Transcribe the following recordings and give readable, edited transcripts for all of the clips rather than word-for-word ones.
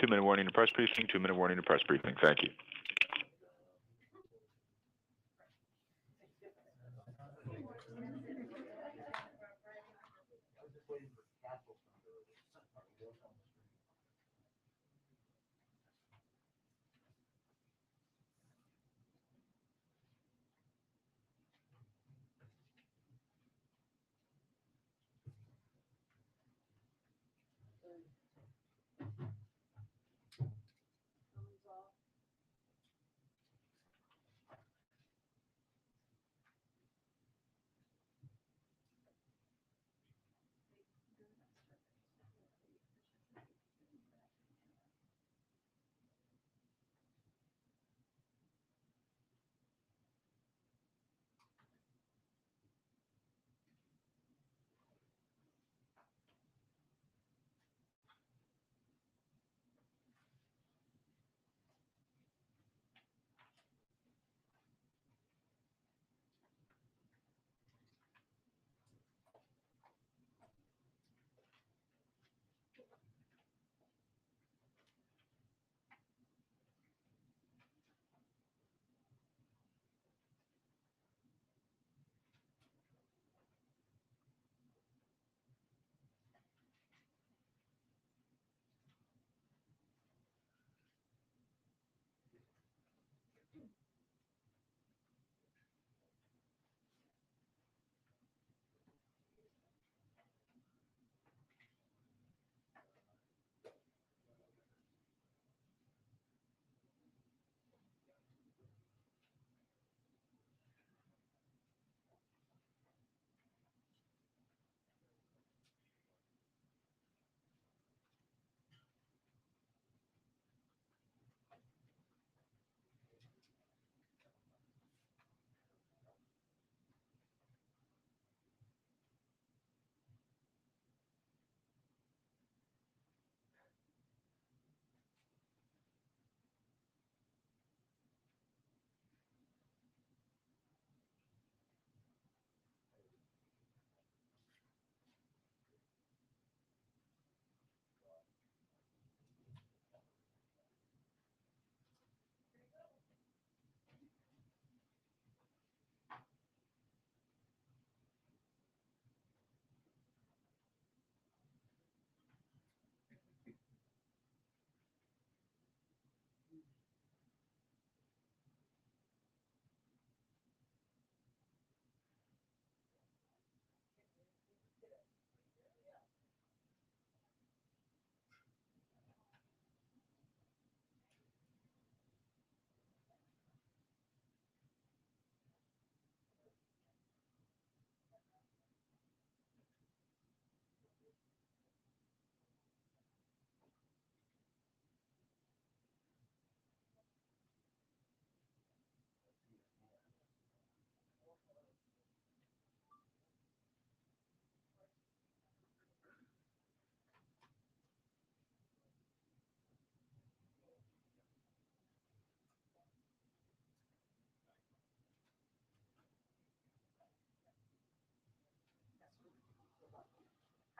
2-minute warning to press briefing, 2-minute warning to press briefing. Thank you.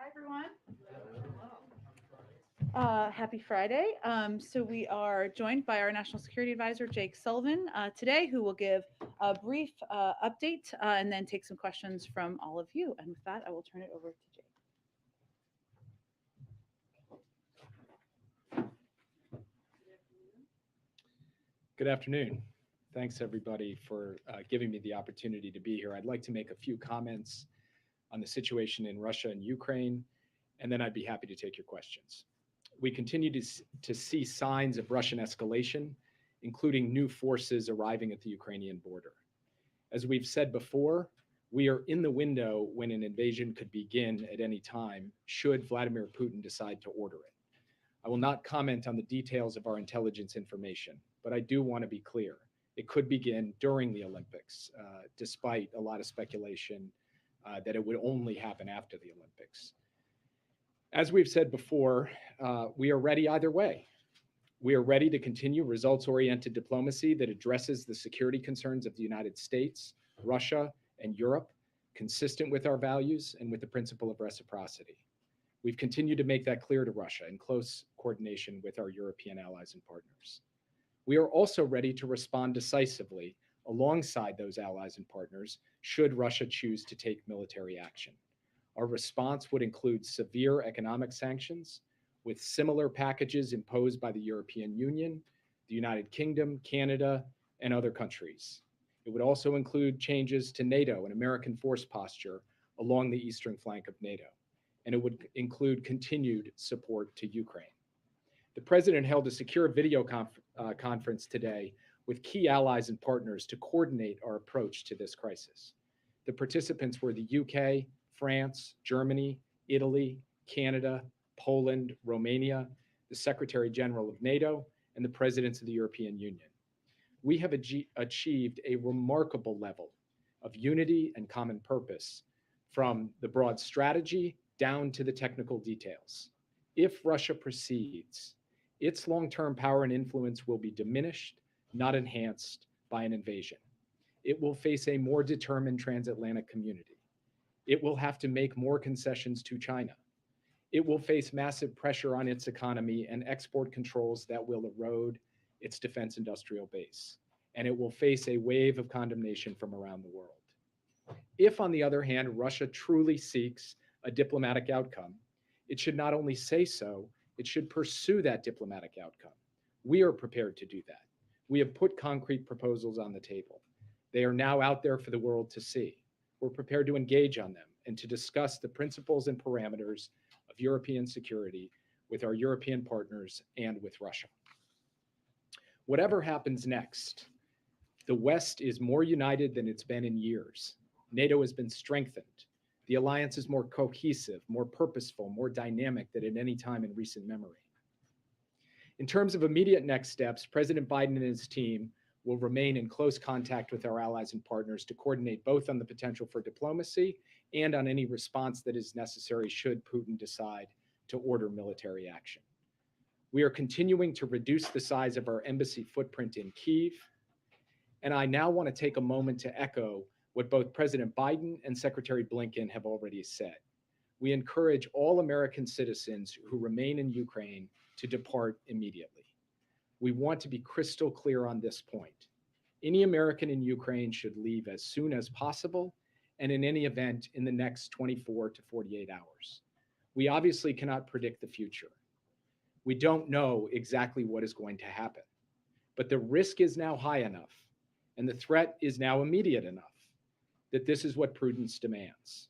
Hi, everyone. Happy Friday. So we are joined by our National Security Advisor, Jake Sullivan, today, who will give a brief update and then take some questions from all of you. And with that, I will turn it over to Jake. Good afternoon. Thanks, everybody, for giving me the opportunity to be here. I'd like to make a few comments on the situation in Russia and Ukraine, and then I'd be happy to take your questions. We continue to see signs of Russian escalation, including new forces arriving at the Ukrainian border. As we've said before, we are in the window when an invasion could begin at any time, should Vladimir Putin decide to order it. I will not comment on the details of our intelligence information, but I do want to be clear. It could begin during the Olympics, despite a lot of speculation that it would only happen after the Olympics. As we've said before, we are ready either way. We are ready to continue results-oriented diplomacy that addresses the security concerns of the United States, Russia, and Europe, consistent with our values and with the principle of reciprocity. We've continued to make that clear to Russia in close coordination with our European allies and partners. We are also ready to respond decisively alongside those allies and partners should Russia choose to take military action. Our response would include severe economic sanctions with similar packages imposed by the European Union, the United Kingdom, Canada, and other countries. It would also include changes to NATO and American force posture along the eastern flank of NATO, and it would include continued support to Ukraine. The president held a secure video conference today with key allies and partners to coordinate our approach to this crisis. The participants were the UK, France, Germany, Italy, Canada, Poland, Romania, the Secretary General of NATO, and the presidents of the European Union. We have achieved a remarkable level of unity and common purpose from the broad strategy down to the technical details. If Russia proceeds, its long-term power and influence will be diminished, not enhanced by an invasion. It will face a more determined transatlantic community. It will have to make more concessions to China. It will face massive pressure on its economy and export controls that will erode its defense industrial base. And it will face a wave of condemnation from around the world. If, on the other hand, Russia truly seeks a diplomatic outcome, it should not only say so, it should pursue that diplomatic outcome. We are prepared to do that. We have put concrete proposals on the table. They are now out there for the world to see. We're prepared to engage on them and to discuss the principles and parameters of European security with our European partners and with Russia. Whatever happens next, the West is more united than it's been in years. NATO has been strengthened. The alliance is more cohesive, more purposeful, more dynamic than at any time in recent memory. In terms of immediate next steps, President Biden and his team will remain in close contact with our allies and partners to coordinate both on the potential for diplomacy and on any response that is necessary should Putin decide to order military action. We are continuing to reduce the size of our embassy footprint in Kyiv, and I now want to take a moment to echo what both President Biden and Secretary Blinken have already said. We encourage all American citizens who remain in Ukraine to depart immediately. We want to be crystal clear on this point. Any American in Ukraine should leave as soon as possible, and in any event, in the next 24 to 48 hours. We obviously cannot predict the future. We don't know exactly what is going to happen, but the risk is now high enough, and the threat is now immediate enough that this is what prudence demands.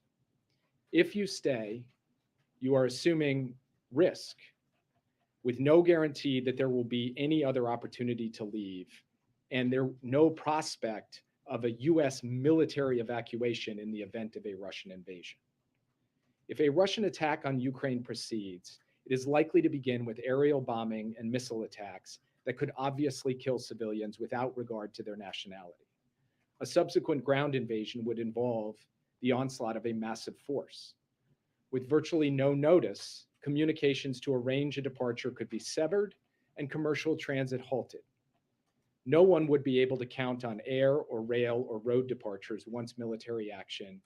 If you stay, you are assuming risk with no guarantee that there will be any other opportunity to leave, and no prospect of a US military evacuation in the event of a Russian invasion. If a Russian attack on Ukraine proceeds, it is likely to begin with aerial bombing and missile attacks that could obviously kill civilians without regard to their nationality. A subsequent ground invasion would involve the onslaught of a massive force. With virtually no notice, communications to arrange a departure could be severed and commercial transit halted. No one would be able to count on air or rail or road departures once military action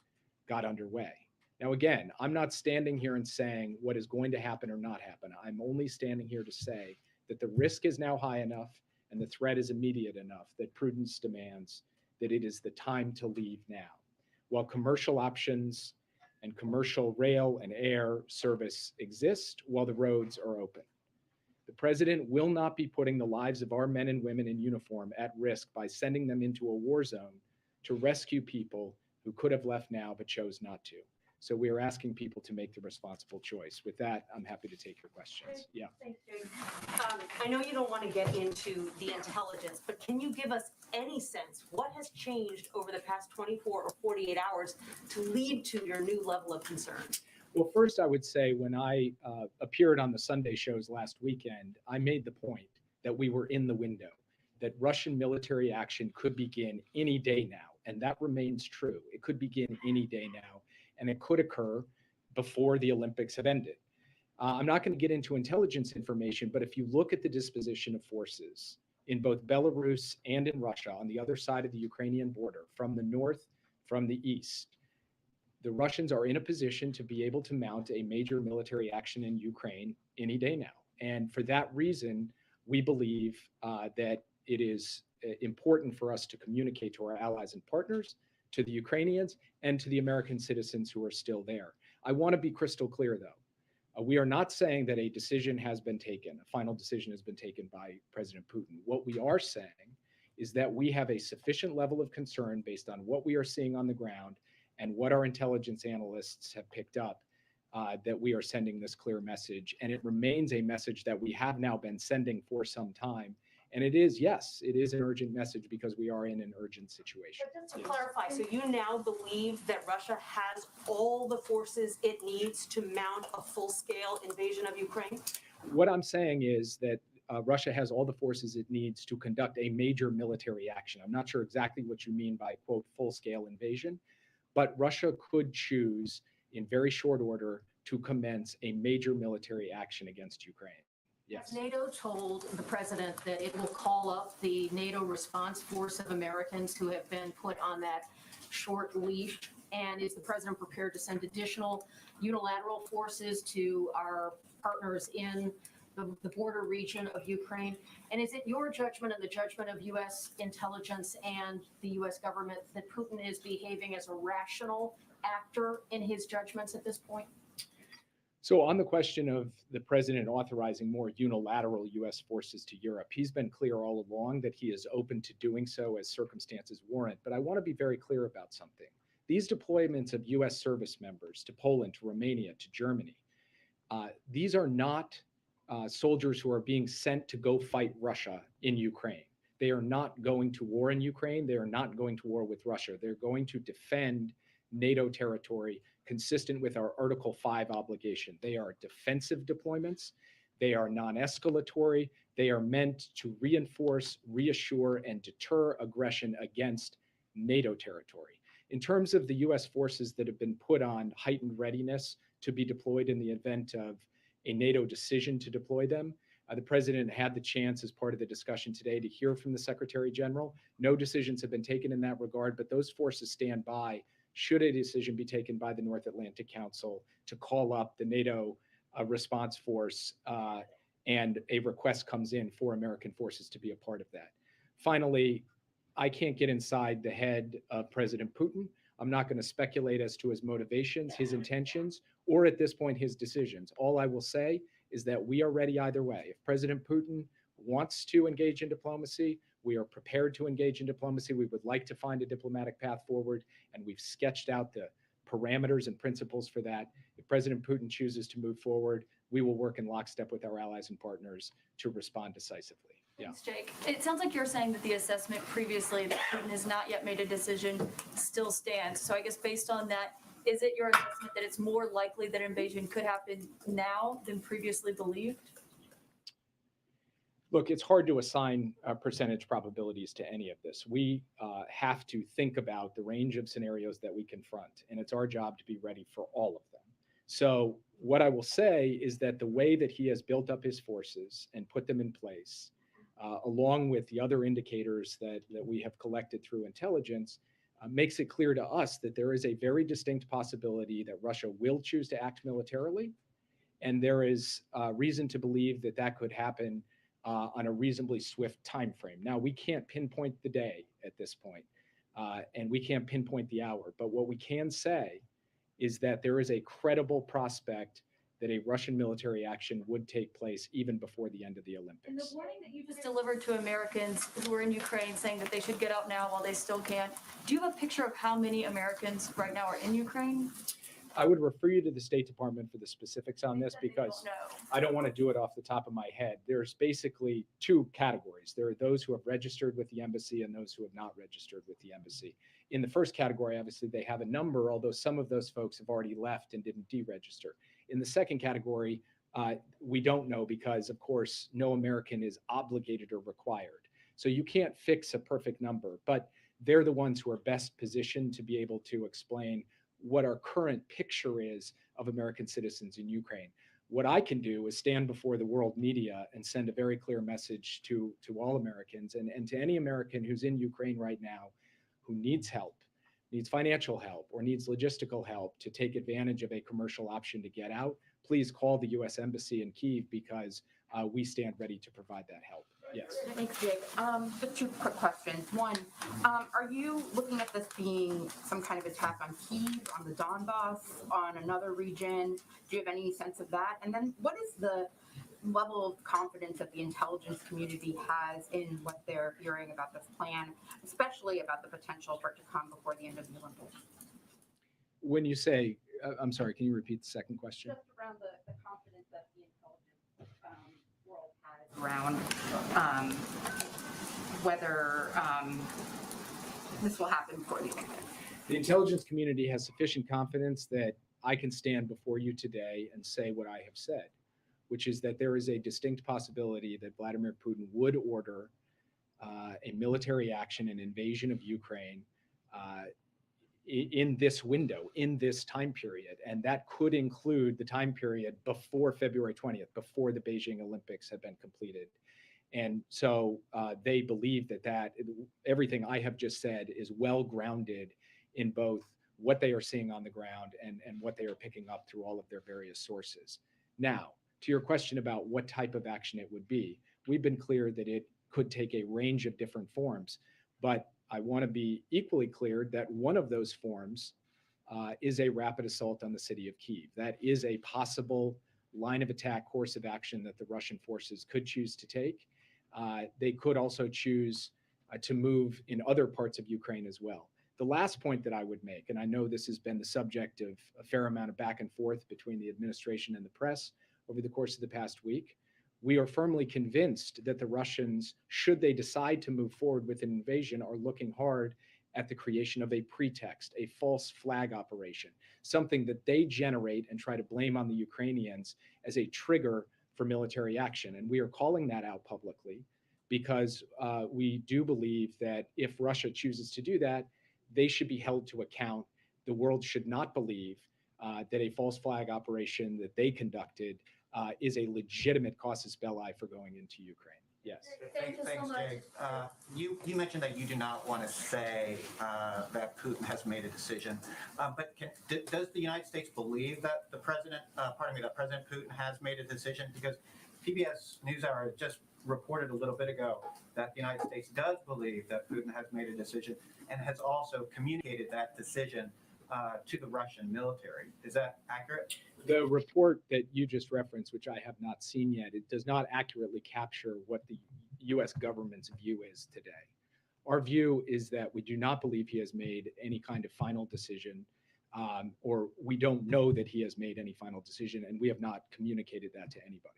got underway. Now, again, I'm not standing here and saying what is going to happen or not happen. I'm only standing here to say that the risk is now high enough and the threat is immediate enough that prudence demands that it is the time to leave now, while commercial options and commercial rail and air service exist while the roads are open. The president will not be putting the lives of our men and women in uniform at risk by sending them into a war zone to rescue people who could have left now but chose not to. So we are asking people to make the responsible choice. With that, I'm happy to take your questions. Yeah. Thanks, Jake. I know you don't want to get into the intelligence, but can you give us any sense what has changed over the past 24 or 48 hours to lead to your new level of concern? Well, first, I would say when I appeared on the Sunday shows last weekend, I made the point that we were in the window, that Russian military action could begin any day now. And that remains true. It could begin any day now, and it could occur before the Olympics have ended. I'm not going to get into intelligence information, but if you look at the disposition of forces in both Belarus and in Russia on the other side of the Ukrainian border, from the north, from the east, the Russians are in a position to be able to mount a major military action in Ukraine any day now. And for that reason, we believe that it is important for us to communicate to our allies and partners, to the Ukrainians, and to the American citizens who are still there. I want to be crystal clear, though. We are not saying that a decision has been taken, a final decision has been taken by President Putin. What we are saying is that we have a sufficient level of concern based on what we are seeing on the ground and what our intelligence analysts have picked up, that we are sending this clear message. And it remains a message that we have now been sending for some time. And it is, yes, it is an urgent message because we are in an urgent situation. But just to clarify, so you now believe that Russia has all the forces it needs to mount a full-scale invasion of Ukraine? What I'm saying is that Russia has all the forces it needs to conduct a major military action. I'm not sure exactly what you mean by, quote, full-scale invasion, but Russia could choose in very short order to commence a major military action against Ukraine. Yes. NATO told the president that it will call up the NATO response force of Americans who have been put on that short leash. And is the president prepared to send additional unilateral forces to our partners in the border region of Ukraine? And is it your judgment and the judgment of U.S. intelligence and the U.S. government that Putin is behaving as a rational actor in his judgments at this point? So on the question of the president authorizing more unilateral U.S. forces to Europe, he's been clear all along that he is open to doing so as circumstances warrant. But I want to be very clear about something. These deployments of U.S. service members to Poland, to Romania, to Germany, these are not soldiers who are being sent to go fight Russia in Ukraine. They are not going to war in Ukraine. They are not going to war with Russia. They're going to defend NATO territory consistent with our Article 5 obligation. They are defensive deployments. They are non-escalatory. They are meant to reinforce, reassure, and deter aggression against NATO territory. In terms of the U.S. forces that have been put on heightened readiness to be deployed in the event of a NATO decision to deploy them, the president had the chance as part of the discussion today to hear from the Secretary General. No decisions have been taken in that regard, but those forces stand by should a decision be taken by the North Atlantic Council to call up the NATO response force and a request comes in for American forces to be a part of that. Finally, I can't get inside the head of President Putin. I'm not going to speculate as to his motivations, his intentions, or at this point, his decisions. All I will say is that we are ready either way. If President Putin wants to engage in diplomacy, we are prepared to engage in diplomacy. We would like to find a diplomatic path forward, and we've sketched out the parameters and principles for that. If President Putin chooses to move forward, we will work in lockstep with our allies and partners to respond decisively. Yeah. Thanks, Jake. It sounds like you're saying that the assessment previously that Putin has not yet made a decision still stands. So I guess based on that, is it your assessment that it's more likely that invasion could happen now than previously believed? Look, it's hard to assign percentage probabilities to any of this. We have to think about the range of scenarios that we confront, and it's our job to be ready for all of them. So what I will say is that the way that he has built up his forces and put them in place, along with the other indicators that we have collected through intelligence, makes it clear to us that there is a very distinct possibility that Russia will choose to act militarily, and there is reason to believe that that could happen on a reasonably swift time frame. Now, we can't pinpoint the day at this point, and we can't pinpoint the hour, but what we can say is that there is a credible prospect that a Russian military action would take place even before the end of the Olympics. And the warning that you just delivered to Americans who are in Ukraine saying that they should get out now while they still can, do you have a picture of how many Americans right now are in Ukraine? I would refer you to the State Department for the specifics on this because I don't want to do it off the top of my head. There's basically two categories. There are those who have registered with the embassy and those who have not registered with the embassy. In the first category, obviously, they have a number, although some of those folks have already left and didn't deregister. In the second category, we don't know because, of course, no American is obligated or required. So you can't fix a perfect number, but they're the ones who are best positioned to be able to explain what our current picture is of American citizens in Ukraine. What I can do is stand before the world media and send a very clear message to all Americans and to any American who's in Ukraine right now who needs help, needs financial help or needs logistical help to take advantage of a commercial option to get out, please call the U.S. Embassy in Kyiv because we stand ready to provide that help. Yes. Thanks, Jake. Just two quick questions. One, are you looking at this being some kind of attack on Kyiv, on the Donbass, on another region? Do you have any sense of that? And then what is the level of confidence that the intelligence community has in what they're hearing about this plan, especially about the potential for it to come before the end of the Olympics? When you say, I'm sorry, can you repeat the second question? Just around the confidence that the intelligence world has around whether this will happen before the Olympics. The intelligence community has sufficient confidence that I can stand before you today and say what I have said, which is that there is a distinct possibility that Vladimir Putin would order a military action, an invasion of Ukraine in this window, in this time period. And that could include the time period before February 20th, before the Beijing Olympics have been completed. And so they believe that everything I have just said is well grounded in both what they are seeing on the ground and what they are picking up through all of their various sources. Now, to your question about what type of action it would be, we've been clear that it could take a range of different forms, but I want to be equally clear that one of those forms is a rapid assault on the city of Kyiv. That is a possible line of attack, course of action that the Russian forces could choose to take. They could also choose to move in other parts of Ukraine as well. The last point that I would make, and I know this has been the subject of a fair amount of back and forth between the administration and the press over the course of the past week, we are firmly convinced that the Russians, should they decide to move forward with an invasion, are looking hard at the creation of a pretext, a false flag operation, something that they generate and try to blame on the Ukrainians as a trigger for military action. And we are calling that out publicly because we do believe that if Russia chooses to do that, they should be held to account. The world should not believe that a false flag operation that they conducted is a legitimate casus belli for going into Ukraine. Yes. Thank you so Thanks, much. Jake. You mentioned that you do not want to say that Putin has made a decision, but does the United States believe that that President Putin has made a decision? Because PBS NewsHour just reported a little bit ago that the United States does believe that Putin has made a decision and has also communicated that decision to the Russian military. Is that accurate? The report that you just referenced, which I have not seen yet, it does not accurately capture what the U.S. government's view is today. Our view is that we do not believe he has made any kind of final decision, or we don't know that he has made any final decision, and we have not communicated that to anybody.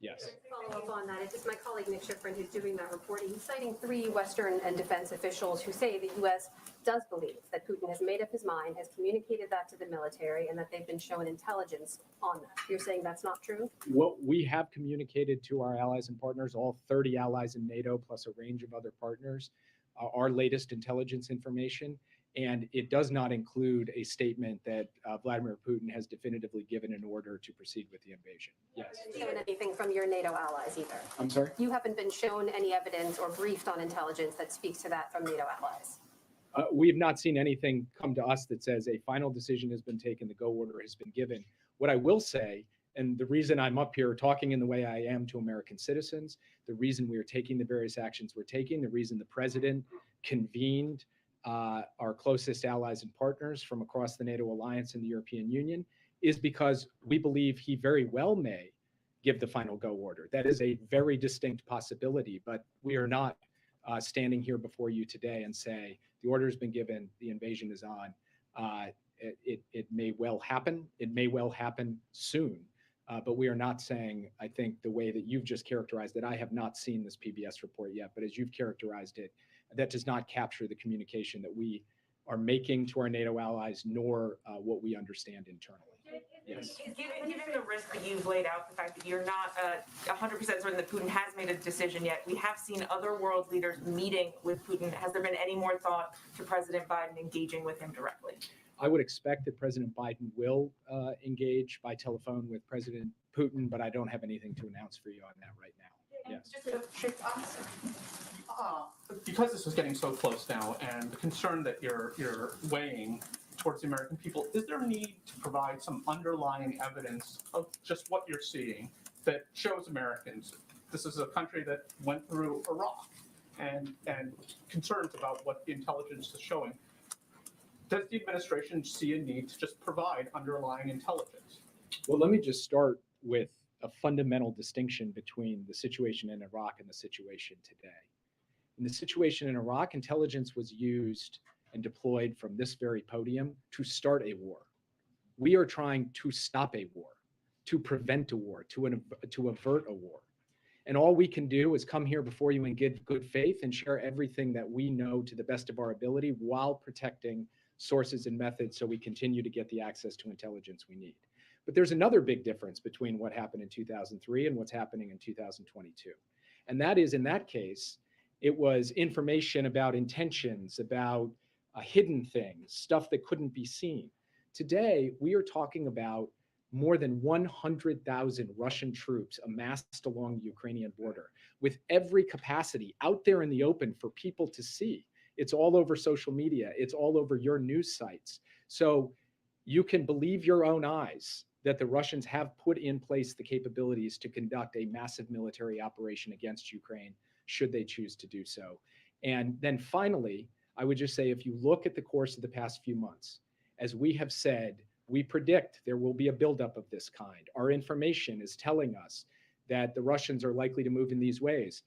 Yes. Follow up on that. It's just my colleague Nick Schifrin who's doing that reporting. He's citing 3 Western and defense officials who say the U.S. does believe that Putin has made up his mind, has communicated that to the military, and that they've been shown intelligence on that. You're saying that's not true? What we have communicated to our allies and partners, all 30 allies in NATO, plus a range of other partners, our latest intelligence information. And it does not include a statement that Vladimir Putin has definitively given an order to proceed with the invasion. Yes. You haven't shown anything from your NATO allies either. I'm sorry? You haven't been shown any evidence or briefed on intelligence that speaks to that from NATO allies. We have not seen anything come to us that says a final decision has been taken, the go order has been given. What I will say, and the reason I'm up here talking in the way I am to American citizens, the reason we are taking the various actions we're taking, the reason the president convened our closest allies and partners from across the NATO alliance and the European Union, is because we believe he very well may give the final go order. That is a very distinct possibility, but we are not standing here before you today and say the order has been given, the invasion is on. It may well happen. It may well happen soon. But we are not saying, I think, the way that you've just characterized it. I have not seen this PBS report yet, but as you've characterized it, that does not capture the communication that we are making to our NATO allies, nor what we understand internally. Yes. Given the risk that you've laid out, the fact that you're not 100% certain that Putin has made a decision yet, we have seen other world leaders meeting with Putin. Has there been any more thought to President Biden engaging with him directly? I would expect that President Biden will engage by telephone with President Putin, but I don't have anything to announce for you on that right now. Yes. Just a quick answer. Because this is getting so close now, and the concern that you're weighing towards the American people, is there a need to provide some underlying evidence of just what you're seeing that shows Americans this is a country that went through Iraq and concerns about what the intelligence is showing? Does the administration see a need to just provide underlying intelligence? Well, let me just start with a fundamental distinction between the situation in Iraq and the situation today. In the situation in Iraq, intelligence was used and deployed from this very podium to start a war. We are trying to stop a war, to prevent a war, to avert a war. And all we can do is come here before you in good faith and share everything that we know to the best of our ability while protecting sources and methods so we continue to get the access to intelligence we need. But there's another big difference between what happened in 2003 and what's happening in 2022. And that is, in that case, it was information about intentions, about hidden things, stuff that couldn't be seen. Today, we are talking about more than 100,000 Russian troops amassed along the Ukrainian border with every capacity out there in the open for people to see. It's all over social media. It's all over your news sites. So you can believe your own eyes that the Russians have put in place the capabilities to conduct a massive military operation against Ukraine, should they choose to do so. And then finally, I would just say, if you look at the course of the past few months, as we have said, we predict there will be a buildup of this kind. Our information is telling us that the Russians are likely to move in these ways.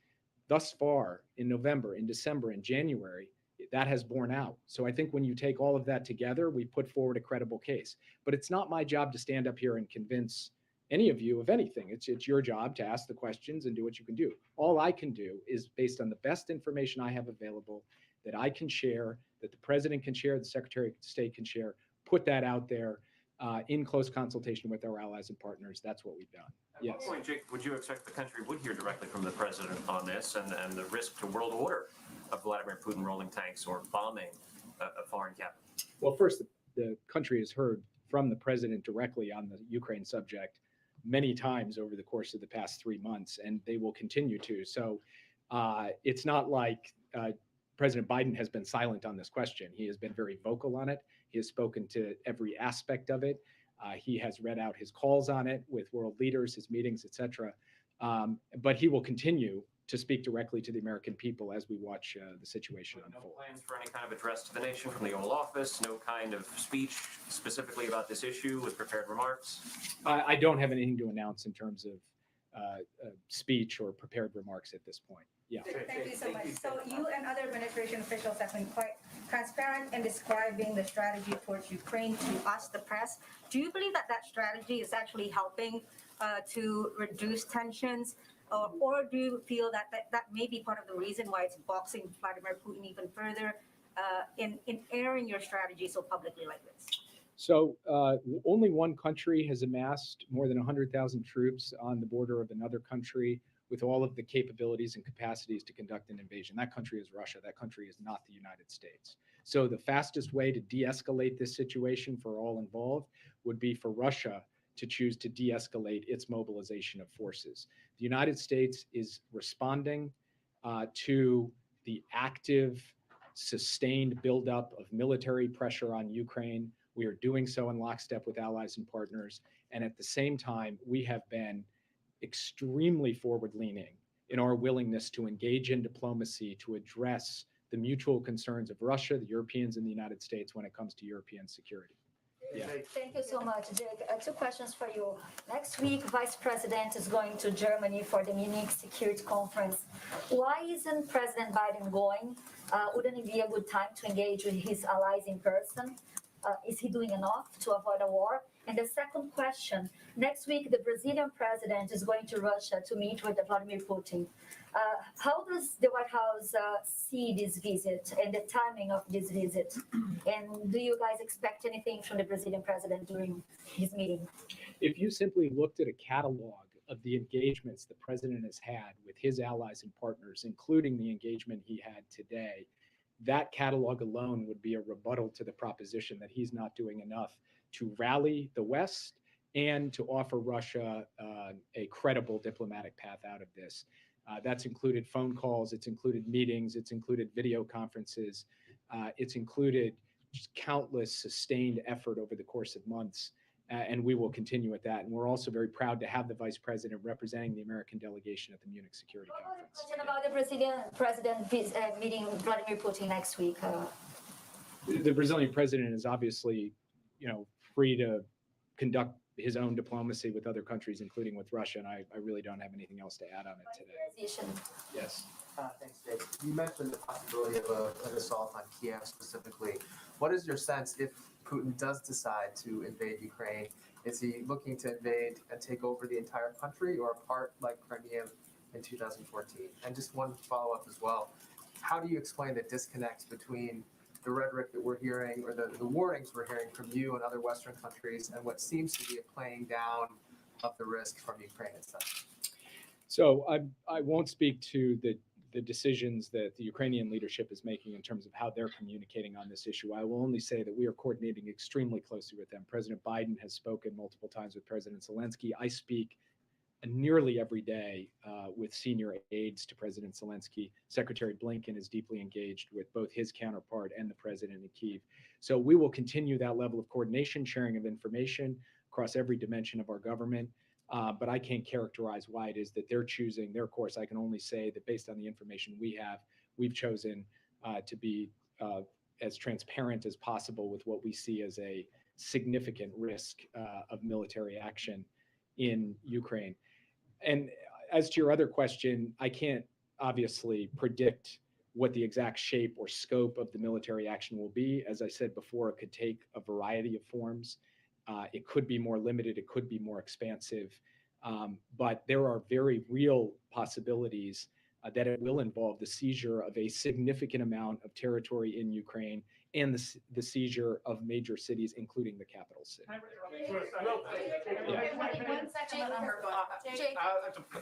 Thus far, in November, in December, in January, that has borne out. So I think when you take all of that together, we put forward a credible case. But it's not my job to stand up here and convince any of you of anything. It's your job to ask the questions and do what you can do. All I can do is, based on the best information I have available, that I can share, that the president can share, the Secretary of State can share, put that out there in close consultation with our allies and partners. That's what we've done. At what point, Jake, would you expect the country would hear directly from the president on this and the risk to world order of Vladimir Putin rolling tanks or bombing a foreign capital? Well, first, the country has heard from the president directly on the Ukraine subject many times over the course of the past 3 months, and they will continue to. So it's not like President Biden has been silent on this question. He has been very vocal on it. He has spoken to every aspect of it. He has read out his calls on it with world leaders, his meetings, et cetera. But he will continue to speak directly to the American people as we watch the situation unfold. No plans for any kind of address to the nation from the Oval Office? No kind of speech specifically about this issue with prepared remarks? I don't have anything to announce in terms of speech or prepared remarks at this point. Yeah. Thank you so much. So you and other administration officials have been quite transparent in describing the strategy towards Ukraine to us, the press. Do you believe that that strategy is actually helping to reduce tensions? Or do you feel that may be part of the reason why it's boxing Vladimir Putin even further in airing your strategy so publicly like this? So only one country has amassed more than 100,000 troops on the border of another country with all of the capabilities and capacities to conduct an invasion. That country is Russia. That country is not the United States. So the fastest way to de-escalate this situation for all involved would be for Russia to choose to de-escalate its mobilization of forces. The United States is responding to the active, sustained buildup of military pressure on Ukraine. We are doing so in lockstep with allies and partners. And at the same time, we have been extremely forward-leaning in our willingness to engage in diplomacy to address the mutual concerns of Russia, the Europeans, and the United States when it comes to European security. Yeah. Thank you so much, Jake. 2 questions for you. Next week, Vice President is going to Germany for the Munich Security Conference. Why isn't President Biden going? Wouldn't it be a good time to engage with his allies in person? Is he doing enough to avoid a war? And the second question, next week, the Brazilian president is going to Russia to meet with Vladimir Putin. How does the White House see this visit and the timing of this visit? And do you guys expect anything from the Brazilian president during his meeting? If you simply looked at a catalog of the engagements the president has had with his allies and partners, including the engagement he had today, that catalog alone would be a rebuttal to the proposition that he's not doing enough to rally the West and to offer Russia a credible diplomatic path out of this. That's included phone calls, it's included meetings, it's included video conferences, it's included just countless sustained effort over the course of months. And we will continue with that. And we're also very proud to have the Vice President representing the American delegation at the Munich Security Conference. Question about the Brazilian president meeting Vladimir Putin next week. The Brazilian president is obviously, free to conduct his own diplomacy with other countries, including with Russia, and I really don't have anything else to add on it today. Yes. Thanks, Jake. You mentioned the possibility of an assault on Kiev specifically. What is your sense if Putin does decide to invade Ukraine? Is he looking to invade and take over the entire country or a part like Crimea in 2014? And just one follow-up as well. How do you explain the disconnect between the rhetoric that we're hearing or the warnings we're hearing from you and other Western countries and what seems to be a playing down of the risk from Ukraine itself? So I won't speak to the decisions that the Ukrainian leadership is making in terms of how they're communicating on this issue. I will only say that we are coordinating extremely closely with them. President Biden has spoken multiple times with President Zelensky. I speak nearly every day with senior aides to President Zelensky. Secretary Blinken is deeply engaged with both his counterpart and the president in Kyiv. So we will continue that level of coordination, sharing of information across every dimension of our government. But I can't characterize why it is that they're choosing their course. I can only say that based on the information we have, we've chosen to be as transparent as possible with what we see as a significant risk of military action in Ukraine. And as to your other question, I can't obviously predict what the exact shape or scope of the military action will be. As I said before, it could take a variety of forms. It could be more limited, it could be more expansive, but there are very real possibilities that it will involve the seizure of a significant amount of territory in Ukraine and the seizure of major cities, including the capital city. One second, Jake.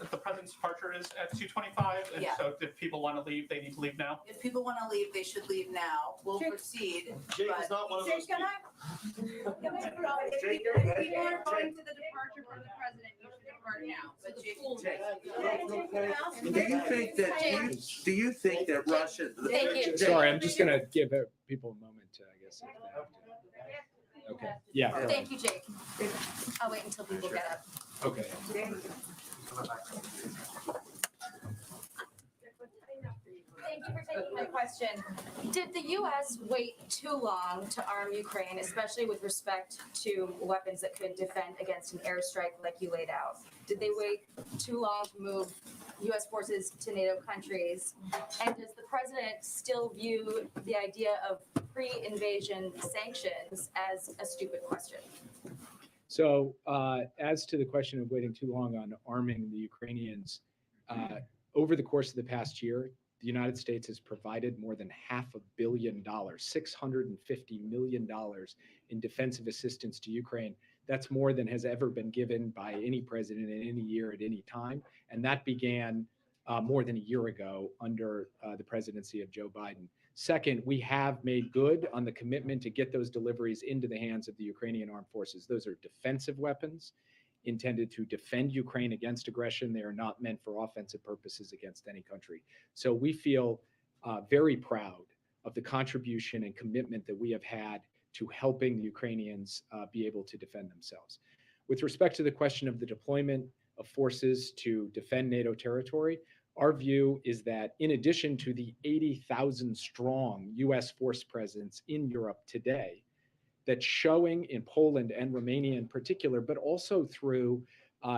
The president's departure is at 2:25, and Yeah. so if people want to leave, they need to leave now. If people want to leave, they should leave now. We'll proceed. Jake but- is not one of those Jake, people. If people are going to the departure for the president, you should depart now. But Jake. Do you think that Russia? Thank you. Sorry, I'm just going to give people a moment to, I guess. Okay. Yeah. Thank you, Jake. I'll wait until people get up. Okay. Thank you for taking my question. Did the U.S. wait too long to arm Ukraine, especially with respect to weapons that could defend against an airstrike like you laid out? Did they wait too long to move U.S. forces to NATO countries? And does the president still view the idea of pre-invasion sanctions as a stupid question? So as to the question of waiting too long on arming the Ukrainians, over the course of the past year, the United States has provided more than $500 million, $650 million in defensive assistance to Ukraine. That's more than has ever been given by any president in any year at any time. And that began more than a year ago under the presidency of Joe Biden. Second, we have made good on the commitment to get those deliveries into the hands of the Ukrainian armed forces. Those are defensive weapons intended to defend Ukraine against aggression. They are not meant for offensive purposes against any country. So we feel very proud of the contribution and commitment that we have had to helping the Ukrainians be able to defend themselves. With respect to the question of the deployment of forces to defend NATO territory, our view is that in addition to the 80,000 strong US force presence in Europe today, that's showing in Poland and Romania in particular, but also through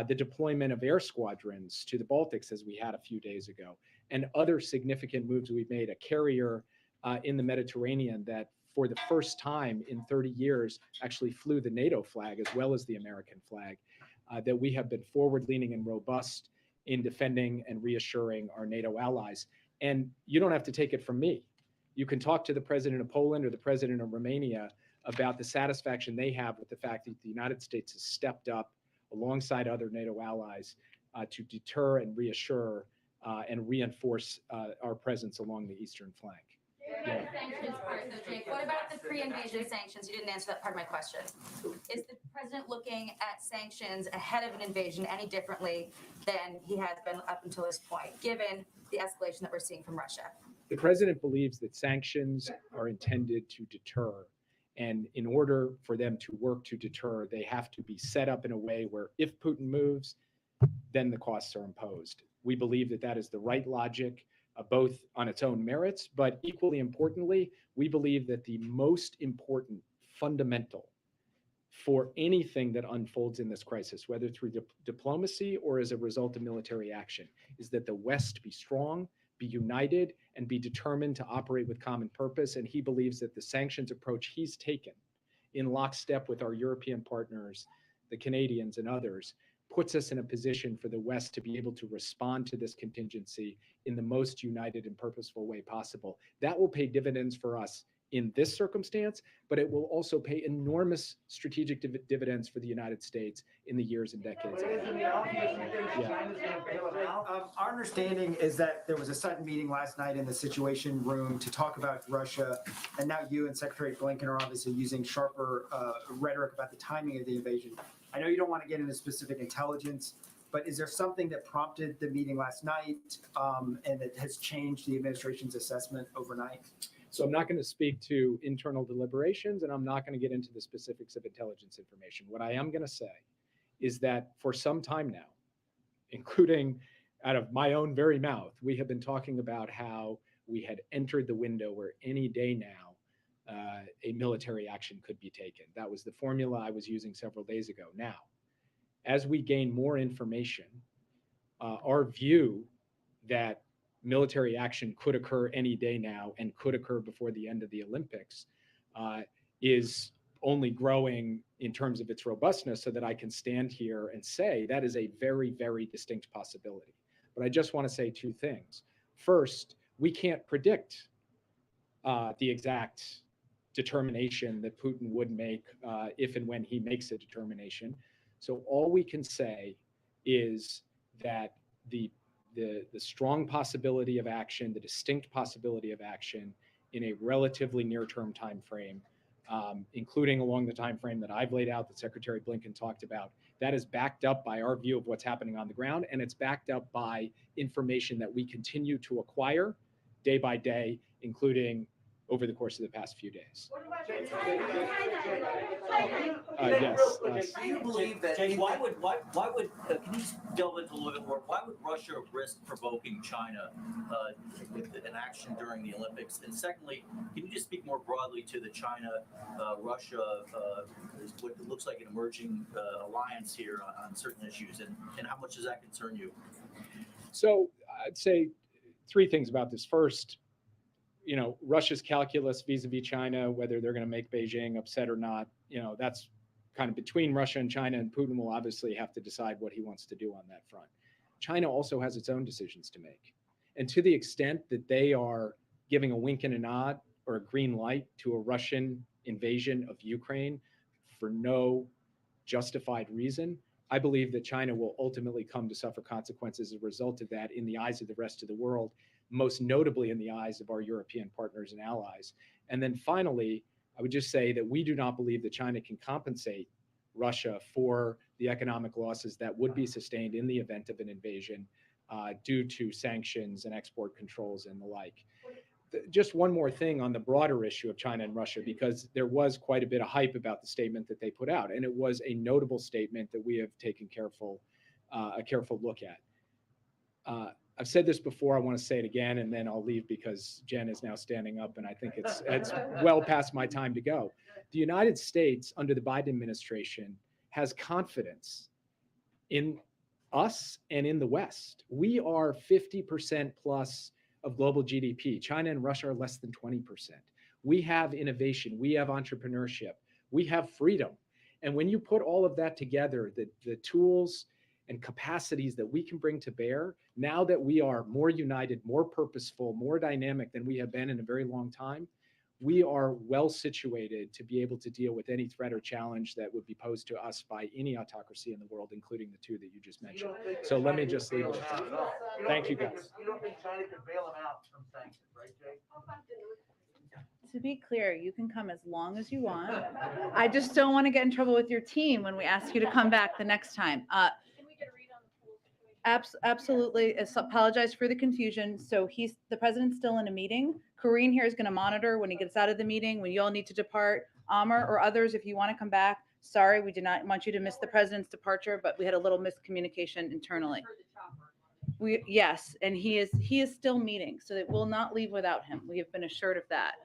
the deployment of air squadrons to the Baltics, as we had a few days ago, and other significant moves we've made, a carrier in the Mediterranean that for the first time in 30 years actually flew the NATO flag as well as the American flag, that we have been forward-leaning and robust in defending and reassuring our NATO allies. And you don't have to take it from me. You can talk to the president of Poland or the president of Romania about the satisfaction they have with the fact that the United States has stepped up alongside other NATO allies to deter and reassure and reinforce our presence along the eastern flank. Yeah. Sanctions part, though, Jake. What about the pre-invasion sanctions? You didn't answer that part of my question. Is the president looking at sanctions ahead of an invasion any differently than he has been up until this point, given the escalation that we're seeing from Russia? The president believes that sanctions are intended to deter. And in order for them to work to deter, they have to be set up in a way where if Putin moves, then the costs are imposed. We believe that that is the right logic, both on its own merits, but equally importantly, we believe that the most important fundamental for anything that unfolds in this crisis, whether through diplomacy or as a result of military action, is that the West be strong, be united, and be determined to operate with common purpose. And he believes that the sanctions approach he's taken in lockstep with our European partners, the Canadians and others, puts us in a position for the West to be able to respond to this contingency in the most united and purposeful way possible. That will pay dividends for us in this circumstance, but it will also pay enormous strategic dividends for the United States in the years and decades ahead. Our understanding is that there was a sudden meeting last night in the Situation Room to talk about Russia, and now you and Secretary Blinken are obviously using sharper rhetoric about the timing of the invasion. I know you don't want to get into specific intelligence, but is there something that prompted the meeting last night and that has changed the administration's assessment overnight? So I'm not going to speak to internal deliberations, and I'm not going to get into the specifics of intelligence information. What I am going to say is that for some time now, including out of my own very mouth, we have been talking about how we had entered the window where any day now a military action could be taken. That was the formula I was using several days ago. Now, as we gain more information, our view that military action could occur any day now and could occur before the end of the Olympics is only growing in terms of its robustness, so that I can stand here and say that is a very, very distinct possibility. But I just want to say two things. First, we can't predict the exact determination that Putin would make if and when he makes a determination. So all we can say is that the strong possibility of action, the distinct possibility of action in a relatively near-term time frame, including along the time frame that I've laid out, that Secretary Blinken talked about, that is backed up by our view of what's happening on the ground, and it's backed up by information that we continue to acquire day by day, including over the course of the past few days. Yes. Do you believe that? Jake, why would can you delve into a little bit more? Why would Russia risk provoking China with an action during the Olympics? And secondly, can you just speak more broadly to the China-Russia, what looks like an emerging alliance here on certain issues, and how much does that concern you? So I'd say three things about this. First, Russia's calculus vis-a-vis China, whether they're going to make Beijing upset or not, that's kind of between Russia and China, and Putin will obviously have to decide what he wants to do on that front. China also has its own decisions to make. And to the extent that they are giving a wink and a nod or a green light to a Russian invasion of Ukraine for no justified reason, I believe that China will ultimately come to suffer consequences as a result of that in the eyes of the rest of the world, most notably in the eyes of our European partners and allies. And then finally, I would just say that we do not believe that China can compensate Russia for the economic losses that would be sustained in the event of an invasion due to sanctions and export controls and the like. Just one more thing on the broader issue of China and Russia, because there was quite a bit of hype about the statement that they put out, and it was a notable statement that we have taken a careful look at. I've said this before, I want to say it again, and then I'll leave because Jen is now standing up, and I think it's well past my time to go. The United States, under the Biden administration, has confidence in us and in the West. We are 50% plus of global GDP. China and Russia are less than 20%. We have innovation, we have entrepreneurship, we have freedom. And when you put all of that together, the tools and capacities that we can bring to bear, now that we are more united, more purposeful, more dynamic than we have been in a very long time, we are well situated to be able to deal with any threat or challenge that would be posed to us by any autocracy in the world, including the two that you just mentioned. So let me just leave it at that. Thank you, guys. You don't think China could bail him out from sanctions, right, Jake? to be clear, you can come as long as you want. I just don't want to get in trouble with your team when we ask you to come back the next time. Absolutely. Apologize for the confusion. So the president's still in a meeting. Karine here is going to monitor when he gets out of the meeting, when you all need to depart. Amr or others, if you want to come back, sorry, we did not want you to miss the president's departure, but we had a little miscommunication internally. Yes, and he is still meeting, so it will not leave without him. We have been assured of that.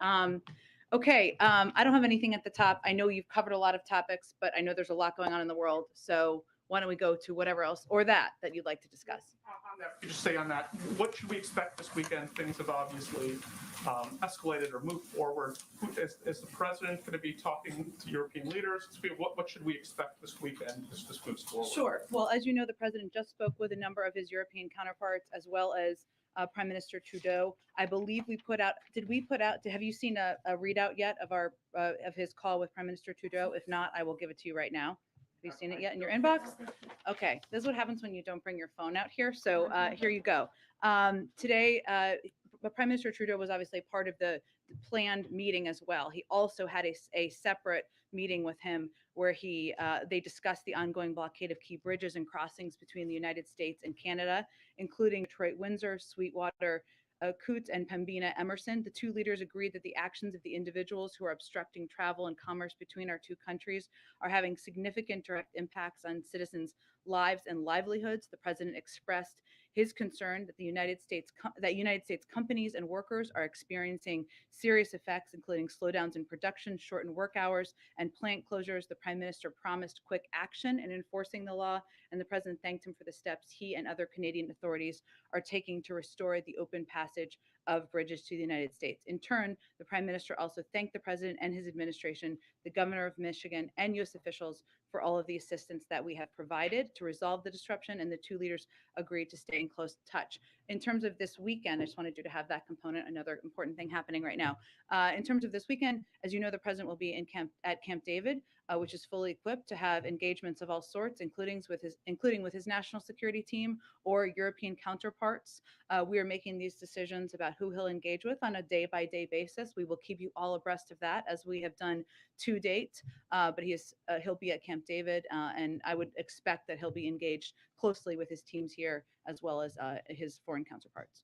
Okay, I don't have anything at the top. I know you've covered a lot of topics, but I know there's a lot going on in the world. So why don't we go to whatever else or that you'd like to discuss? On that, just say on that, what should we expect this weekend? Things have obviously escalated or moved forward. Is the president going to be talking to European leaders? What should we expect this weekend as this moves forward? Sure. Well, as you know, the president just spoke with a number of his European counterparts, as well as Prime Minister Trudeau. I believe we put out. Have you seen a readout yet of his call with Prime Minister Trudeau? If not, I will give it to you right now. Have you seen it yet in your inbox? Okay, this is what happens when you don't bring your phone out here. So here you go. Today, Prime Minister Trudeau was obviously part of the planned meeting as well. He also had a separate meeting with him where they discussed the ongoing blockade of key bridges and crossings between the United States and Canada, including Detroit Windsor, Sweetwater, Coots and Pembina Emerson. The two leaders agreed that the actions of the individuals who are obstructing travel and commerce between our two countries are having significant direct impacts on citizens' lives and livelihoods. The president expressed his concern that United States companies and workers are experiencing serious effects, including slowdowns in production, shortened work hours, and plant closures. The prime minister promised quick action in enforcing the law, and the president thanked him for the steps he and other Canadian authorities are taking to restore the open passage of bridges to the United States. In turn, the prime minister also thanked the president and his administration, the governor of Michigan, and U.S. officials for all of the assistance that we have provided to resolve the disruption, and the two leaders agreed to stay in close touch. In terms of this weekend, I just wanted you to have that component, another important thing happening right now. In terms of this weekend, as you know, the president will be at Camp David, which is fully equipped to have engagements of all sorts, including with his national security team or European counterparts. We are making these decisions about who he'll engage with on a day-by-day basis. We will keep you all abreast of that, as we have done to date. But he'll be at Camp David, and I would expect that he'll be engaged closely with his teams here, as well as his foreign counterparts.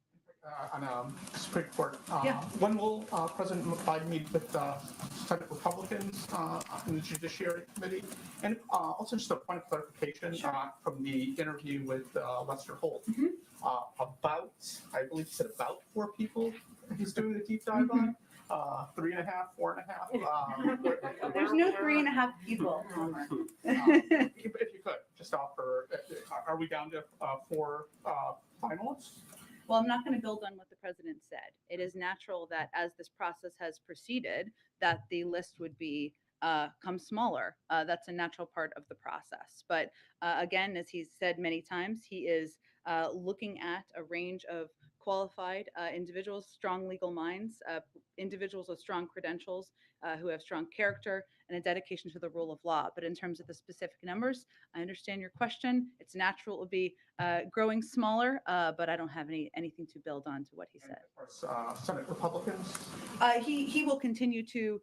On Supreme Court, Yeah. when will President Biden meet with Senate Republicans in the Judiciary Committee? And also just a point of clarification from the interview with Lester Holt. About, I believe he said about 4 people he's doing the deep dive on. 3.5, 4.5. There's no 3.5 people. If you could just offer, are we down to 4 finalists? Well, I'm not going to build on what the president said. It is natural that as this process has proceeded, that the list would become smaller. That's a natural part of the process. But again, as he's said many times, he is looking at a range of qualified individuals, strong legal minds, individuals with strong credentials, who have strong character and a dedication to the rule of law. But in terms of the specific numbers, I understand your question. It's natural it will be growing smaller, but I don't have anything to build on to what he said. Senate Republicans? He will continue to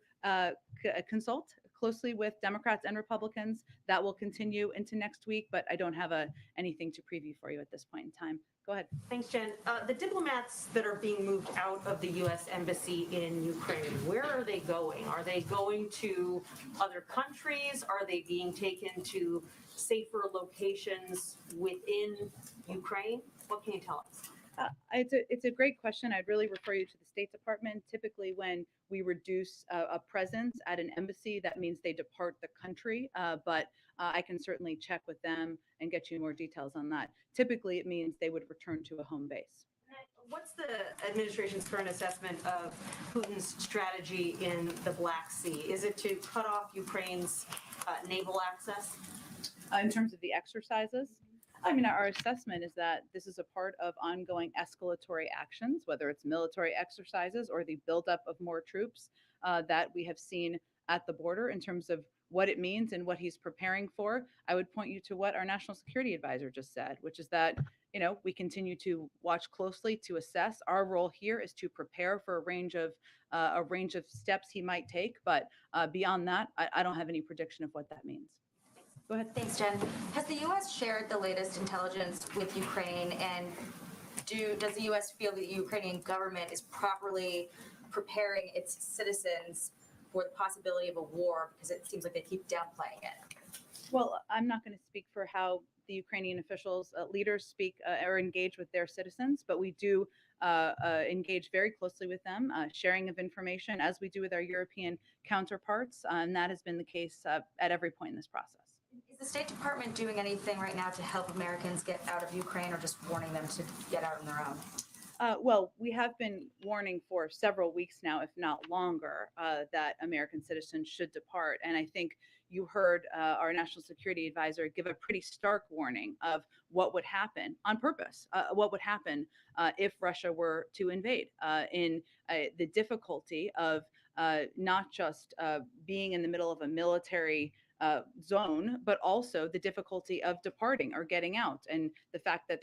consult closely with Democrats and Republicans. That will continue into next week, but I don't have anything to preview for you at this point in time. Go ahead. Thanks, Jen. The diplomats that are being moved out of the U.S. Embassy in Ukraine, where are they going? Are they going to other countries? Are they being taken to safer locations within Ukraine? What can you tell us? It's a great question. I'd really refer you to the State Department. Typically, when we reduce a presence at an embassy, that means they depart the country. But I can certainly check with them and get you more details on that. Typically, it means they would return to a home base. What's the administration's current assessment of Putin's strategy in the Black Sea? Is it to cut off Ukraine's naval access? In terms of the exercises? I mean, our assessment is that this is a part of ongoing escalatory actions, whether it's military exercises or the buildup of more troops that we have seen at the border in terms of what it means and what he's preparing for, I would point you to what our national security advisor just said, which is that, we continue to watch closely to assess. Our role here is to prepare for a range of steps he might take, but beyond that, I don't have any prediction of what that means. Go ahead. Thanks, Jen. Has the U.S. shared the latest intelligence with Ukraine, and does the U.S. feel that the Ukrainian government is properly preparing its citizens for the possibility of a war, because it seems like they keep downplaying it? Well, I'm not going to speak for how the Ukrainian officials, leaders speak or engage with their citizens, but we do engage very closely with them, sharing of information as we do with our European counterparts, and that has been the case at every point in this process. Is the State Department doing anything right now to help Americans get out of Ukraine, or just warning them to get out on their own? Well, we have been warning for several weeks now, if not longer, that American citizens should depart. And I think you heard our national security advisor give a pretty stark warning of what would happen on purpose, what would happen if Russia were to invade, in the difficulty of not just being in the middle of a military zone, but also the difficulty of departing or getting out, and the fact that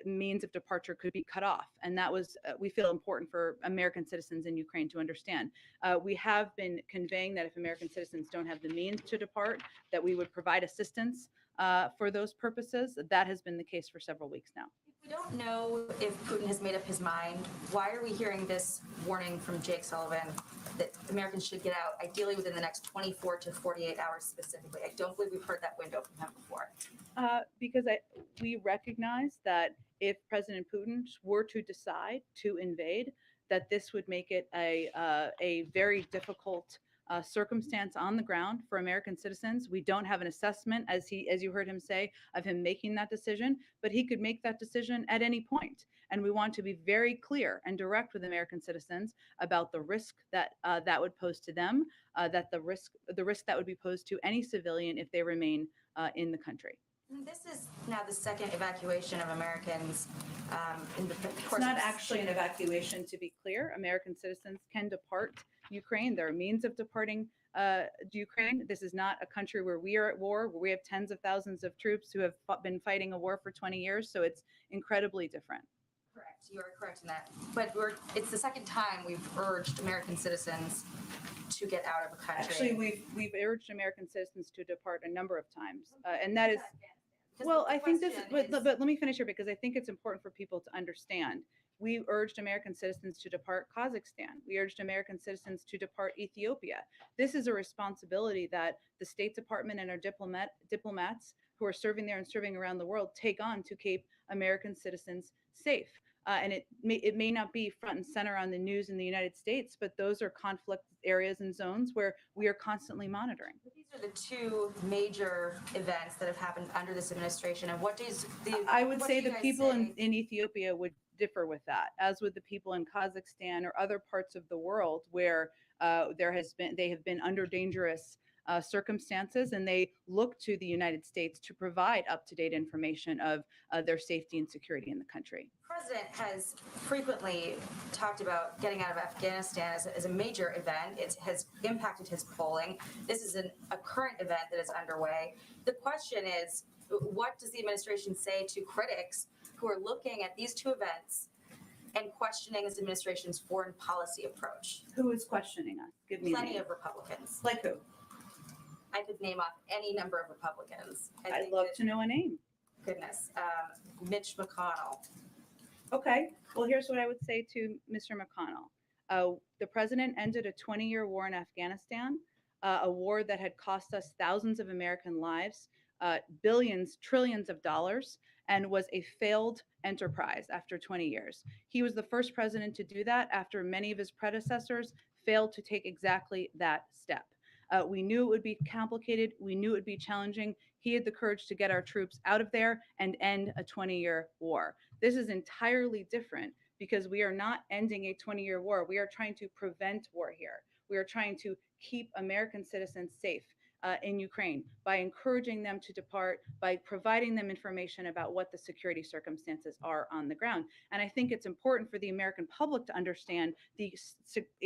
means of departure could be cut off. And that was, we feel, important for American citizens in Ukraine to understand. We have been conveying that if American citizens don't have the means to depart, that we would provide assistance for those purposes. That has been the case for several weeks now. We don't know if Putin has made up his mind. Why are we hearing this warning from Jake Sullivan that Americans should get out, ideally within the next 24 to 48 hours specifically? I don't believe we've heard that window from him before. Because we recognize that if President Putin were to decide to invade, that this would make it a very difficult circumstance on the ground for American citizens. We don't have an assessment, as you heard him say, of him making that decision, but he could make that decision at any point. And we want to be very clear and direct with American citizens about the risk that that would pose to them, that the risk that would be posed to any civilian if they remain in the country. This is now the second evacuation of Americans in the course. It's not actually an evacuation, to be clear. American citizens can depart Ukraine. There are means of departing Ukraine. This is not a country where we are at war, where we have tens of thousands of troops who have been fighting a war for 20 years. So it's incredibly different. Correct. You are correct in that. But it's the second time we've urged American citizens to get out of the country. Actually, we've urged American citizens to depart a number of times, and that is. Well, I think this, but let me finish here, because I think it's important for people to understand. We urged American citizens to depart Kazakhstan. We urged American citizens to depart Ethiopia. This is a responsibility that the State Department and our diplomats who are serving there and serving around the world take on to keep American citizens safe. And it may not be front and center on the news in the United States, but those are conflict areas and zones where we are constantly monitoring. These are the two major events that have happened under this administration. And I would say the people in Ethiopia would differ with that, as would the people in Kazakhstan or other parts of the world where they have been under dangerous circumstances, and they look to the United States to provide up-to-date information of their safety and security in the country. The president has frequently talked about getting out of Afghanistan as a major event. It has impacted his polling. This is a current event that is underway. The question is, what does the administration say to critics who are looking at these two events and questioning this administration's foreign policy approach? Who is questioning us? Give me plenty of Republicans. Like who? I could name off any number of Republicans. I'd love to know a name. Goodness. Mitch McConnell. Okay. Well, here's what I would say to Mr. McConnell. The president ended a 20-year war in Afghanistan, a war that had cost us thousands of American lives, billions, trillions of dollars, and was a failed enterprise after 20 years. He was the first president to do that after many of his predecessors failed to take exactly that step. We knew it would be complicated. We knew it would be challenging. He had the courage to get our troops out of there and end a 20-year war. This is entirely different because we are not ending a 20-year war. We are trying to prevent war here. We are trying to keep American citizens safe in Ukraine by encouraging them to depart, by providing them information about what the security circumstances are on the ground. And I think it's important for the American public to understand the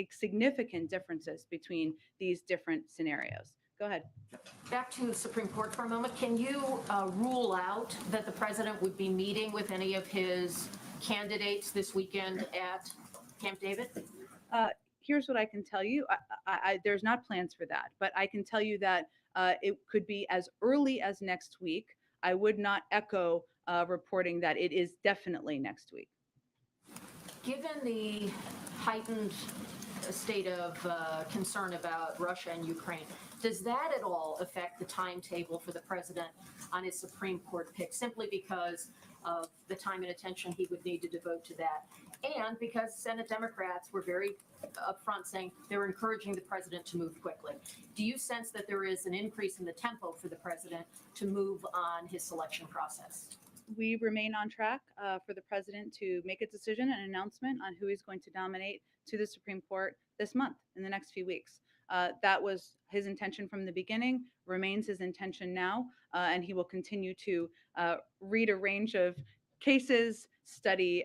significant differences between these different scenarios. Go ahead. Back to the Supreme Court for a moment. Can you rule out that the president would be meeting with any of his candidates this weekend at Camp David? Here's what I can tell you. There's not plans for that, but I can tell you that it could be as early as next week. I would not echo reporting that it is definitely next week. Given the heightened state of concern about Russia and Ukraine, does that at all affect the timetable for the president on his Supreme Court pick, simply because of the time and attention he would need to devote to that? And because Senate Democrats were very upfront saying they were encouraging the president to move quickly. Do you sense that there is an increase in the tempo for the president to move on his selection process? We remain on track for the president to make a decision and announcement on who he's going to nominate to the Supreme Court this month, in the next few weeks. That was his intention from the beginning, remains his intention now, and he will continue to read a range of cases, study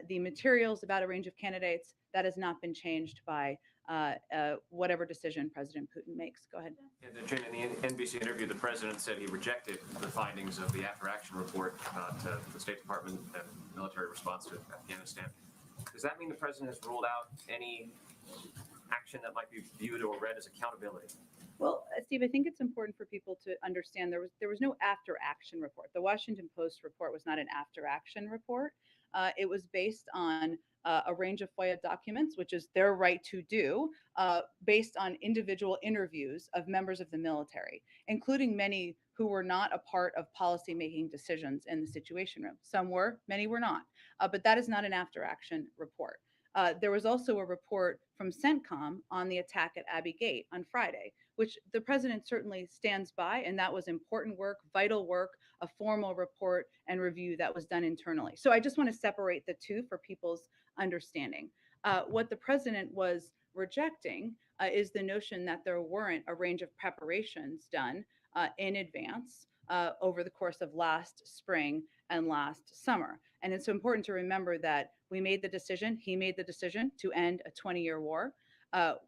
the materials about a range of candidates. That has not been changed by whatever decision President Putin makes. Go ahead. Yeah, Jane, in the NBC interview, the president said he rejected the findings of the after-action report about the State Department and military response to Afghanistan. Does that mean the president has ruled out any action that might be viewed or read as accountability? Well, Steve, I think it's important for people to understand there was no after-action report. The Washington Post report was not an after-action report. It was based on a range of FOIA documents, which is their right to do, based on individual interviews of members of the military, including many who were not a part of policy-making decisions in the Situation Room. Some were, many were not, but that is not an after-action report. There was also a report from CENTCOM on the attack at Abbey Gate on Friday, which the president certainly stands by, and that was important work, vital work, a formal report and review that was done internally. So I just want to separate the two for people's understanding. What the president was rejecting is the notion that there weren't a range of preparations done in advance over the course of last spring and last summer. And it's important to remember that we made the decision, he made the decision to end a 20-year war.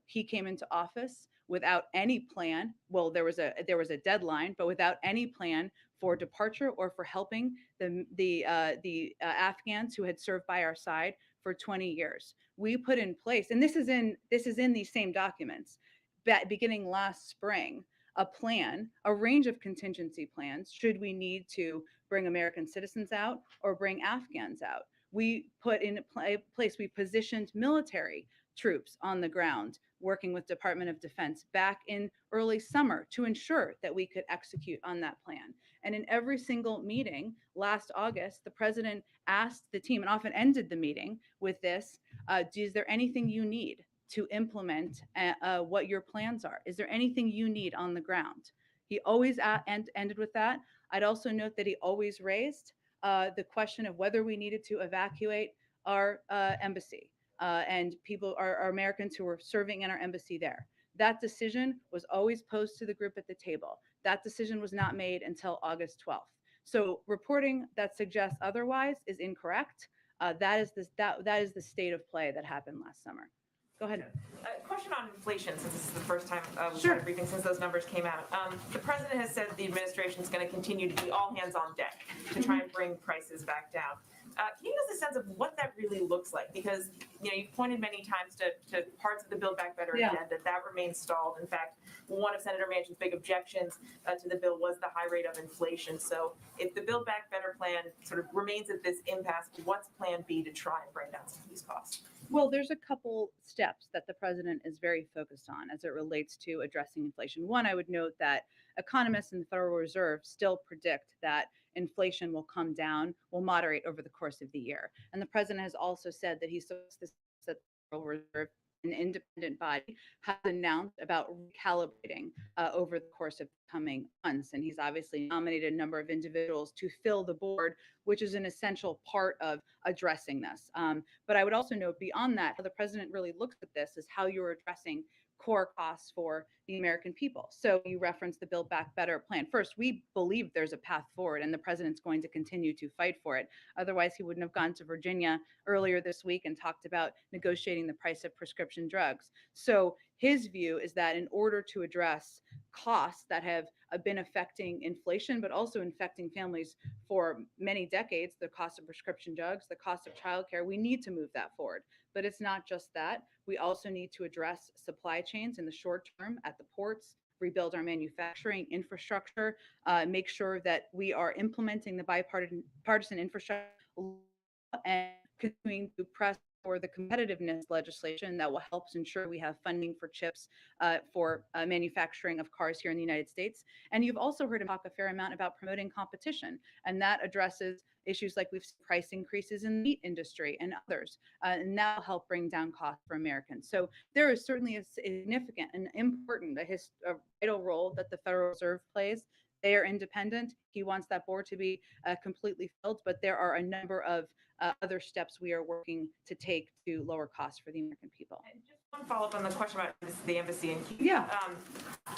He came into office without any plan. Well, there was a deadline, but without any plan for departure or for helping the Afghans who had served by our side for 20 years. We put in place, and this is in these same documents, beginning last spring, a plan, a range of contingency plans, should we need to bring American citizens out or bring Afghans out. We put in place, we positioned military troops on the ground, working with Department of Defense back in early summer to ensure that we could execute on that plan. And in every single meeting last August, the president asked the team, and often ended the meeting with this, is there anything you need to implement what your plans are? Is there anything you need on the ground? He always ended with that. I'd also note that he always raised the question of whether we needed to evacuate our embassy and people, our Americans who were serving in our embassy there. That decision was always posed to the group at the table. That decision was not made until August 12th. So reporting that suggests otherwise is incorrect. That is the state of play that happened last summer. Go ahead. Question on inflation, since this is the first time we've had a briefing since those numbers came out. The president has said the administration is going to continue to be all hands on deck to try and bring prices back down. Can you give us a sense of what that really looks like? Because you've pointed many times to parts of the Build Back Better agenda that remains stalled. In fact, one of Senator Manchin's big objections to the bill was the high rate of inflation. So if the Build Back Better plan sort of remains at this impasse, what's plan B to try and bring down some of these costs? Well, there's a couple steps that the president is very focused on as it relates to addressing inflation. One, I would note that economists in the Federal Reserve still predict that inflation will come down, will moderate over the course of the year. And the president has also said that he supports this, that the Federal Reserve, an independent body, has announced about recalibrating over the course of coming months. And he's obviously nominated a number of individuals to fill the board, which is an essential part of addressing this. But I would also note beyond that, how the president really looks at this is how you're addressing core costs for the American people. So you referenced the Build Back Better plan. First, we believe there's a path forward and the president's going to continue to fight for it. Otherwise, he wouldn't have gone to Virginia earlier this week and talked about negotiating the price of prescription drugs. So his view is that in order to address costs that have been affecting inflation, but also infecting families for many decades, the cost of prescription drugs, the cost of childcare, we need to move that forward. But it's not just that. We also need to address supply chains in the short term at the ports, rebuild our manufacturing infrastructure, make sure that we are implementing the bipartisan infrastructure and continuing to press for the competitiveness legislation that will help ensure we have funding for chips for manufacturing of cars here in the United States. And you've also heard him talk a fair amount about promoting competition, and that addresses issues like we've seen price increases in the meat industry and others, and that will help bring down costs for Americans. So there is certainly a significant and important, a vital role that the Federal Reserve plays. They are independent. He wants that board to be completely filled, but there are a number of other steps we are working to take to lower costs for the American people. And just one follow-up on the question about the embassy in Kyiv. Yeah.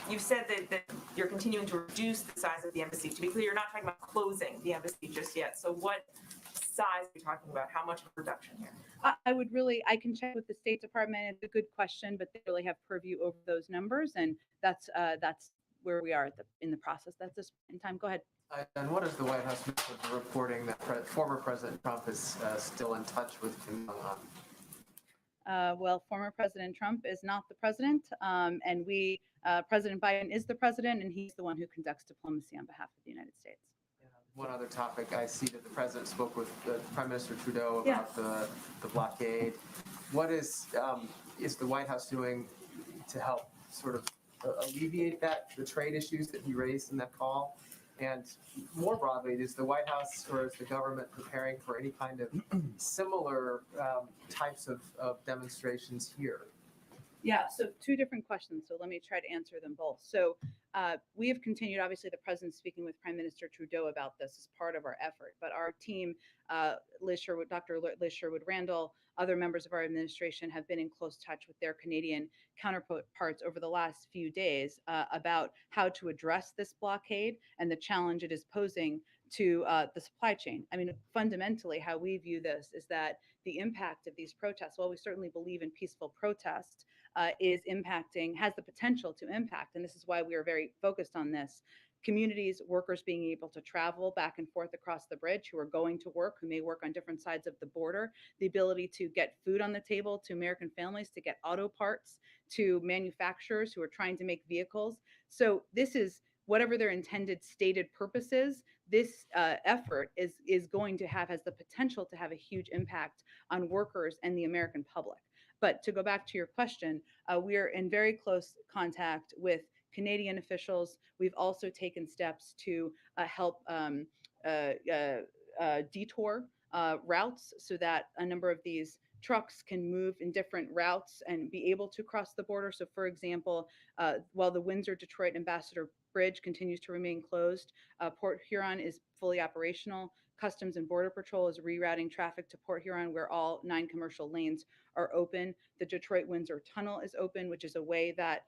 You've said that you're continuing to reduce the size of the embassy. To be clear, you're not talking about closing the embassy just yet. So what size are you talking about? How much of a reduction here? I can check with the State Department. It's a good question, but they really have purview over those numbers, and that's where we are in the process. That's this in time. Go ahead. And what is the White House make of the reporting that former President Trump is still in touch with Kim Jong-un? Well, former President Trump is not the president, and President Biden is the president, and he's the one who conducts diplomacy on behalf of the United States. One other topic, I see that the president spoke with Prime Minister Trudeau about the blockade. What is the White House doing to help sort of alleviate the trade issues that he raised in that call? And more broadly, is the White House or is the government preparing for any kind of similar types of demonstrations here? Yeah, so two different questions. So let me try to answer them both. So we have continued, obviously, the president speaking with Prime Minister Trudeau about this as part of our effort. But our team, Dr. Liz Sherwood-Randall, other members of our administration have been in close touch with their Canadian counterparts over the last few days about how to address this blockade and the challenge it is posing to the supply chain. I mean, fundamentally, how we view this is that the impact of these protests, while we certainly believe in peaceful protest, has the potential to impact, and this is why we are very focused on this, communities, workers being able to travel back and forth across the bridge, who are going to work, who may work on different sides of the border, the ability to get food on the table to American families, to get auto parts to manufacturers who are trying to make vehicles. So this is, whatever their intended stated purpose is, this effort is going to has the potential to have a huge impact on workers and the American public. But to go back to your question, we are in very close contact with Canadian officials. We've also taken steps to help detour routes so that a number of these trucks can move in different routes and be able to cross the border. So, for example, while the Windsor-Detroit Ambassador Bridge continues to remain closed, Port Huron is fully operational. Customs and Border Patrol is rerouting traffic to Port Huron, where all 9 commercial lanes are open. The Detroit-Windsor Tunnel is open, which is a way that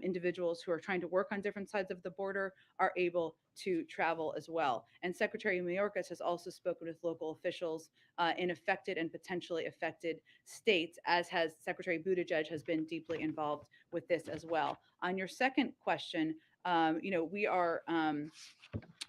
individuals who are trying to work on different sides of the border are able to travel as well. And Secretary Mayorkas has also spoken with local officials in affected and potentially affected states, as has Secretary Buttigieg has been deeply involved with this as well. On your second question, we are,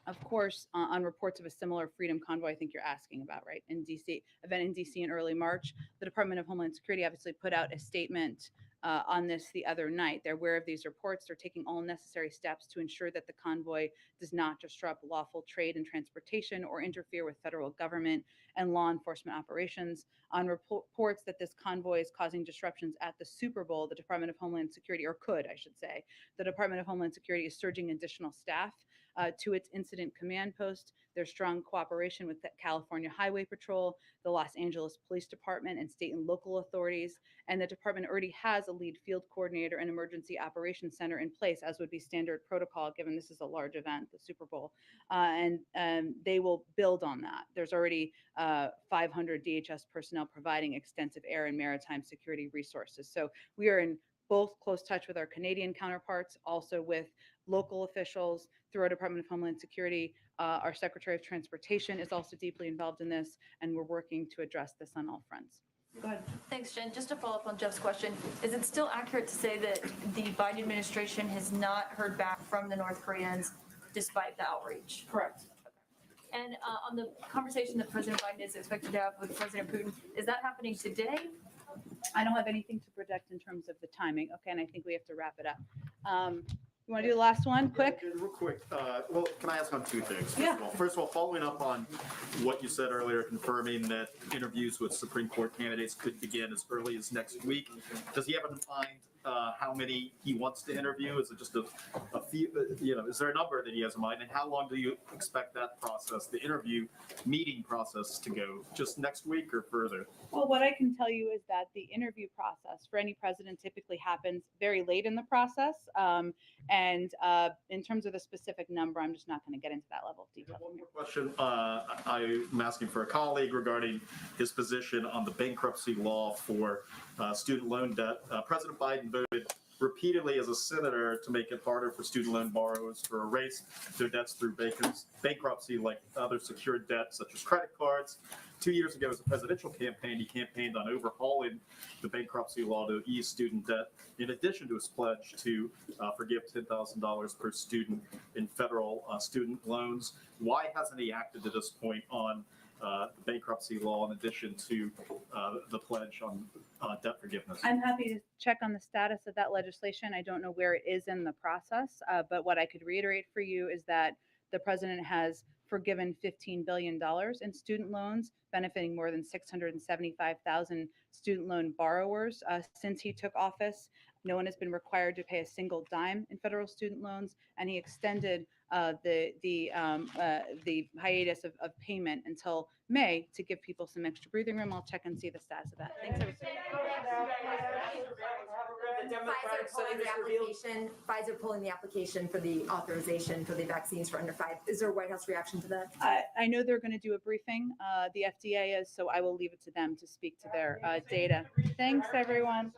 of course, on reports of a similar freedom convoy, I think you're asking about, right, in DC, event in DC in early March. The Department of Homeland Security obviously put out a statement on this the other night. They're aware of these reports. They're taking all necessary steps to ensure that the convoy does not disrupt lawful trade and transportation or interfere with federal government and law enforcement operations. On reports that this convoy is causing disruptions at the Super Bowl, the Department of Homeland Security, or could, I should say, the Department of Homeland Security is surging additional staff to its incident command post. There's strong cooperation with the California Highway Patrol, the Los Angeles Police Department, and state and local authorities. And the department already has a lead field coordinator and emergency operations center in place, as would be standard protocol, given this is a large event, the Super Bowl. And they will build on that. There's already 500 DHS personnel providing extensive air and maritime security resources. So we are in both close touch with our Canadian counterparts, also with local officials through our Department of Homeland Security. Our Secretary of Transportation is also deeply involved in this, and we're working to address this on all fronts. Go ahead. Thanks, Jen. Just to follow up on Jeff's question, is it still accurate to say that the Biden administration has not heard back from the North Koreans despite the outreach? Correct. And on the conversation that President Biden is expected to have with President Putin, is that happening today? I don't have anything to project in terms of the timing. Okay, and I think we have to wrap it up. You want to do the last one, quick? Yeah, real quick. Well, can I ask on two things? Yeah. First of all, following up on what you said earlier, confirming that interviews with Supreme Court candidates could begin as early as next week. Does he have in mind how many he wants to interview? Is it just a few? Is there a number that he has in mind? And how long do you expect that process, the interview meeting process, to go? Just next week or further? Well, what I can tell you is that the interview process for any president typically happens very late in the process. And in terms of the specific number, I'm just not going to get into that level of detail. One more question. I'm asking for a colleague regarding his position on the bankruptcy law for student loan debt. President Biden voted repeatedly as a senator to make it harder for student loan borrowers to erase their debts through bankruptcy, like other secured debts such as credit cards. 2 years ago, as a presidential campaign, he campaigned on overhauling the bankruptcy law to ease student debt, in addition to his pledge to forgive $10,000 per student in federal student loans. Why hasn't he acted to this point on the bankruptcy law in addition to the pledge on debt forgiveness? I'm happy to check on the status of that legislation. I don't know where it is in the process, but what I could reiterate for you is that the president has forgiven $15 billion in student loans, benefiting more than 675,000 student loan borrowers since he took office. No one has been required to pay a single dime in federal student loans, and he extended the hiatus of payment until May to give people some extra breathing room. I'll check and see the status of that. Thanks, everybody. Pfizer pulling the application for the authorization for the vaccines for under 5. Is there a White House reaction to that? I know they're going to do a briefing. The FDA is, so I will leave it to them to speak to their data. Thanks, everyone.